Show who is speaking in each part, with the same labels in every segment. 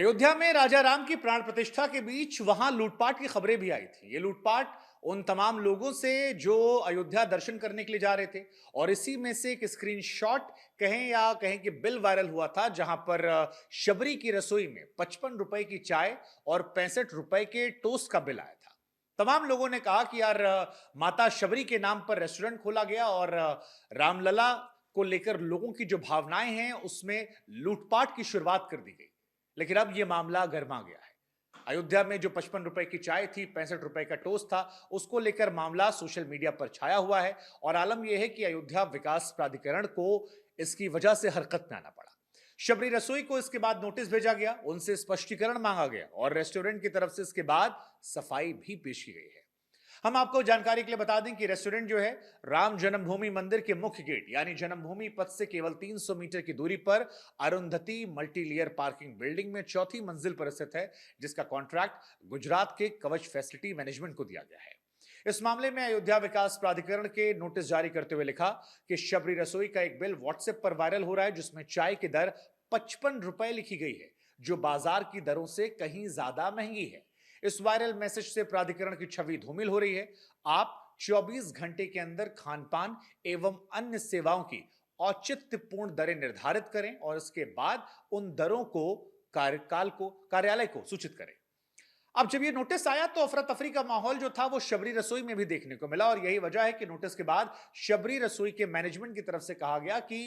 Speaker 1: अयोध्या में राजा राम की प्राण प्रतिष्ठा के बीच वहां लूटपाट की खबरें भी आई थी। ये लूटपाट उन तमाम लोगों से जो अयोध्या दर्शन करने के लिए जा रहे थे, और इसी में से एक स्क्रीनशॉट कहें या कहें कि बिल वायरल हुआ था, जहां पर शबरी की रसोई में 55 रुपए की चाय और 65 रुपए के टोस्ट का बिल आया था। तमाम लोगों ने कहा कि यार, माता शबरी के नाम पर रेस्टोरेंट खोला गया और रामलला को लेकर लोगों की जो भावनाएं हैं उसमें लूटपाट की शुरुआत कर दी गई। लेकिन अब यह मामला गर्मा गया है। अयोध्या में जो 55 रुपए की चाय थी, 65 रुपए का टोस्ट था, उसको लेकर मामला सोशल मीडिया पर छाया हुआ है। और आलम यह है कि अयोध्या विकास प्राधिकरण को इसकी वजह से हरकत में आना पड़ा। शबरी रसोई को इसके बाद नोटिस भेजा गया, उनसे स्पष्टीकरण मांगा गया और रेस्टोरेंट की तरफ से इसके बाद सफाई भी पेश की गई है। हम आपको जानकारी के लिए बता दें कि रेस्टोरेंट जो है, राम जन्मभूमि मंदिर के मुख्य गेट यानी जन्मभूमि पथ से केवल 300 मीटर की दूरी पर अरुंधति मल्टीलेयर पार्किंग बिल्डिंग में चौथी मंजिल पर स्थित है, जिसका कॉन्ट्रैक्ट गुजरात के कवच फैसिलिटी मैनेजमेंट को दिया गया है। इस मामले में अयोध्या विकास प्राधिकरण के नोटिस जारी करते हुए लिखा कि शबरी रसोई का एक बिल व्हाट्सएप पर वायरल हो रहा है, जिसमें चाय की दर 55 रुपए लिखी गई है, जो बाजार की दरों से कहीं ज्यादा महंगी है। इस वायरल मैसेज से प्राधिकरण की छवि धूमिल हो रही है। आप 24 घंटे के अंदर खानपान एवं अन्य सेवाओं की औचित्यपूर्ण दरें निर्धारित करें और इसके बाद उन दरों को कार्यालय को सूचित करें। अब जब ये नोटिस आया तो अफरा तफरी का माहौल जो था वो शबरी रसोई में भी देखने को मिला, और यही वजह है कि नोटिस के बाद शबरी रसोई के मैनेजमेंट की तरफ से कहा गया कि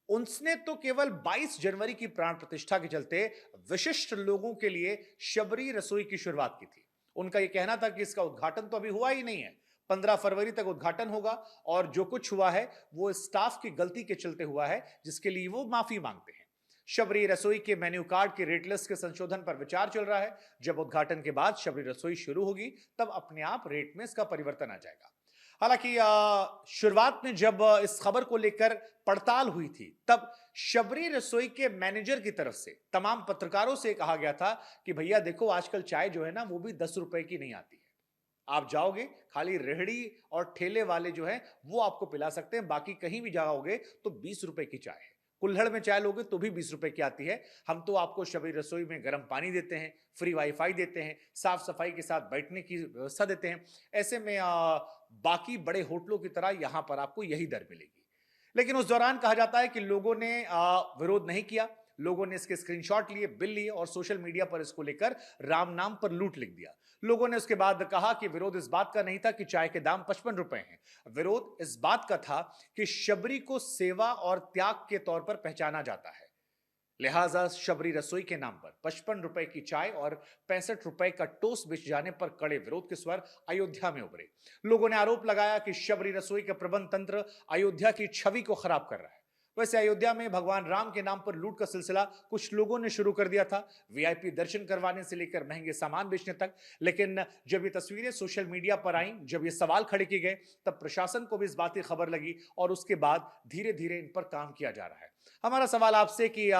Speaker 1: उसने तो केवल 22 जनवरी की प्राण प्रतिष्ठा के चलते विशिष्ट लोगों के लिए शबरी रसोई की शुरुआत की थी। उनका यह कहना था कि इसका उद्घाटन तो अभी हुआ ही नहीं है, 15 फरवरी तक उद्घाटन होगा, और जो कुछ हुआ है वो स्टाफ की गलती के चलते हुआ है, जिसके लिए वो माफी मांगते हैं। शबरी रसोई के मेन्यू कार्ड के रेट लिस्ट के संशोधन पर विचार चल रहा है। जब उद्घाटन के बाद शबरी रसोई शुरू होगी तब अपने आप रेट में इसका परिवर्तन आ जाएगा। हालांकि शुरुआत में जब इस खबर को लेकर पड़ताल हुई थी, तब शबरी रसोई के मैनेजर की तरफ से तमाम पत्रकारों से कहा गया था कि भैया देखो, आजकल चाय जो है ना वो भी 10 रुपए की नहीं आती है। आप जाओगे, खाली रेहड़ी और ठेले वाले जो है वो आपको पिला सकते हैं, बाकी कहीं भी जाओगे तो 20 रुपए की चाय है। कुल्हड़ में चाय लोगे तो भी 20 रुपए की आती है। हम तो आपको शबरी रसोई में गर्म पानी देते हैं, फ्री वाईफाई देते हैं, साफ सफाई के साथ बैठने की व्यवस्था देते हैं। ऐसे में बाकी बड़े होटलों की तरह यहां पर आपको यही दर मिलेगी। लेकिन उस दौरान कहा जाता है कि लोगों ने विरोध नहीं किया। लोगों ने इसके स्क्रीनशॉट लिए, बिल लिए और सोशल मीडिया पर इसको लेकर राम नाम पर लूट लिख दिया। लोगों ने उसके बाद कहा कि विरोध इस बात का नहीं था कि चाय के दाम 55 रुपए हैं, विरोध इस बात का था कि शबरी को सेवा और त्याग के तौर पर पहचाना जाता है। लिहाजा शबरी रसोई के नाम पर 55 रुपए की चाय और 65 रुपए का टोस्ट बेच जाने पर कड़े विरोध के स्वर अयोध्या में उभरे। लोगों ने आरोप लगाया कि शबरी रसोई का प्रबंध तंत्र अयोध्या की छवि को खराब कर रहा है। वैसे अयोध्या में भगवान राम के नाम पर लूट का सिलसिला कुछ लोगों ने शुरू कर दिया था, वीआईपी दर्शन करवाने से लेकर महंगे सामान बेचने तक। लेकिन जब ये तस्वीरें सोशल मीडिया पर आई, जब ये सवाल खड़े किए गए, तब प्रशासन को भी इस बात की खबर लगी और उसके बाद धीरे धीरे इन पर काम किया जा रहा है। हमारा सवाल आपसे कि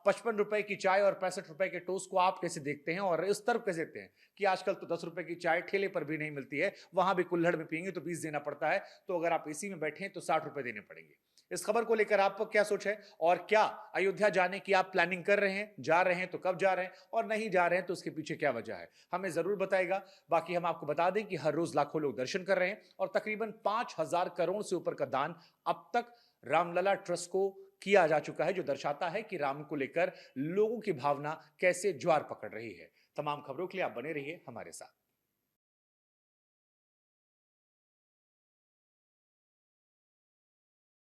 Speaker 1: 55 रुपए की चाय और 65 रुपए के टोस्ट को आप कैसे देखते हैं, और इस तरफ कैसे देखते हैं कि आजकल तो 10 रुपए की चाय ठेले पर भी नहीं मिलती है, वहां भी कुल्हड़ में पियेंगे तो 20 देना पड़ता है, तो अगर आप एसी में बैठे हैं तो 60 रुपए देने पड़ेंगे। इस खबर को लेकर आपको क्या सोच है, और क्या अयोध्या जाने की आप प्लानिंग कर रहे हैं, जा रहे हैं तो कब जा रहे हैं, और नहीं जा रहे हैं तो उसके पीछे क्या वजह है, हमें जरूर बताएगा। बाकी हम आपको बता दें कि हर रोज लाखों लोग दर्शन कर रहे हैं और तकरीबन 5,000 करोड़ से ऊपर का दान अब तक रामलला ट्रस्ट को किया जा चुका है, जो दर्शाता है कि राम को लेकर लोगों की भावना कैसे ज्वार पकड़ रही है। तमाम खबरों के लिए आप बने रहिए हमारे साथ।